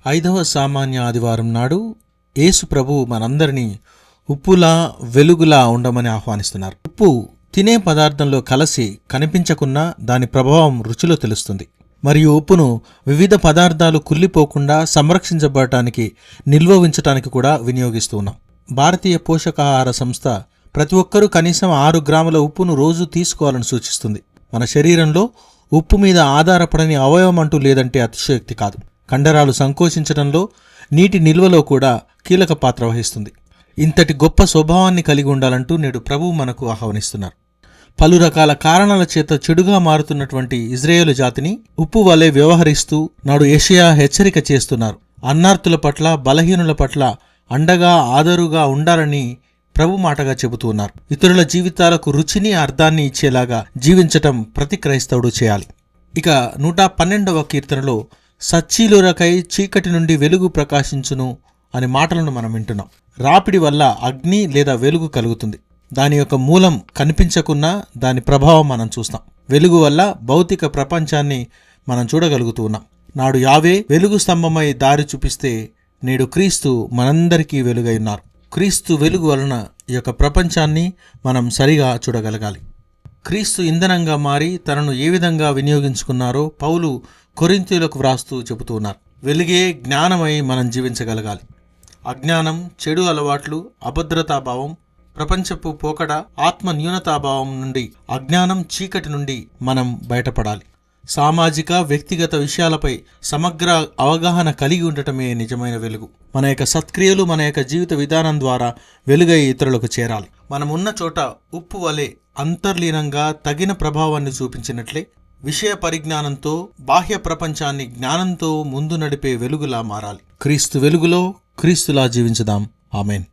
5వ సామాన్య ఆదివారం నాడు యేసు ప్రభువు మనందరినీ ఉప్పులా వెలుగులా ఉండమని ఆహ్వానిస్తున్నారు. ఉప్పు తినే పదార్థంలో కలసి కనిపించకున్నా దాని ప్రభావం రుచిలో తెలుస్తుంది. మరియు ఉప్పును వివిధ పదార్థాలు కుళ్ళిపోకుండా సంరక్షించబడటానికి, నిల్వ ఉంచటానికి కూడా వినియోగిస్తూ ఉన్నాం. భారతీయ పోషకాహార సంస్థ ప్రతి ఒక్కరూ కనీసం 6 గ్రాముల ఉప్పును రోజు తీసుకోవాలని సూచిస్తుంది. మన శరీరంలో ఉప్పు మీద ఆధారపడని అవయవం అంటూ లేదంటే అతిశయోక్తి కాదు. కండరాలు సంకోచించడంలో, నీటి నిల్వలో కూడా కీలక పాత్ర వహిస్తుంది. ఇంతటి గొప్ప స్వభావాన్ని కలిగి ఉండాలంటూ నేడు ప్రభువు మనకు ఆహ్వానిస్తున్నారు. పలు రకాల కారణాల చేత చెడుగా మారుతున్నటువంటి ఇజ్రాయేలు జాతిని ఉప్పు వలె వ్యవహరిస్తూ నాడు యెషయా హెచ్చరిక చేస్తున్నారు. అన్నార్తుల పట్ల, బలహీనుల పట్ల అండగా, ఆదరుగా ఉండాలని ప్రభు మాటగా చెబుతూ ఉన్నారు. ఇతరుల జీవితాలకు రుచిని, అర్థాన్ని ఇచ్చేలాగా జీవించటం ప్రతి క్రైస్తవుడు చేయాలి. ఇక 112వ కీర్తనలో సచ్చీలురకై చీకటి నుండి వెలుగు ప్రకాశించును అనే మాటలను మనం వింటున్నాం. రాపిడి వల్ల అగ్ని లేదా వెలుగు కలుగుతుంది. దాని యొక్క మూలం కనిపించకున్నా దాని ప్రభావం మనం చూస్తాం. వెలుగు వల్ల భౌతిక ప్రపంచాన్ని మనం చూడగలుగుతూ ఉన్నాం. నాడు యావే వెలుగు స్తంభమై దారి చూపిస్తే నేడు క్రీస్తు మనందరికీ వెలుగై ఉన్నారు. క్రీస్తు వెలుగు వలన ఈ యొక్క ప్రపంచాన్ని మనం సరిగా చూడగలగాలి. క్రీస్తు ఇంధనంగా మారి తనను ఏ విధంగా వినియోగించుకున్నారో పౌలు కొరింథీయులకు వ్రాస్తూ చెబుతూ ఉన్నారు. వెలుగే జ్ఞానమై మనం జీవించగలగాలి. అజ్ఞానం, చెడు అలవాట్లు, అభద్రతాభావం, ప్రపంచపు పోకడ, ఆత్మ న్యూనతాభావం నుండి, అజ్ఞానం, చీకటి నుండి మనం బయటపడాలి. సామాజిక, వ్యక్తిగత విషయాలపై సమగ్ర అవగాహన కలిగి ఉండటమే నిజమైన వెలుగు. మన యొక్క సత్క్రియలు, మన యొక్క జీవిత విధానం ద్వారా వెలుగై ఇతరులకు చేరాలి. మనం ఉన్న చోట ఉప్పు వలె అంతర్లీనంగా తగిన ప్రభావాన్ని చూపించినట్లే విషయ పరిజ్ఞానంతో బాహ్య ప్రపంచాన్ని జ్ఞానంతో ముందు నడిపే వెలుగులా మారాలి. క్రీస్తు వెలుగులో క్రీస్తులా జీవించుదాం. ఆమేన్.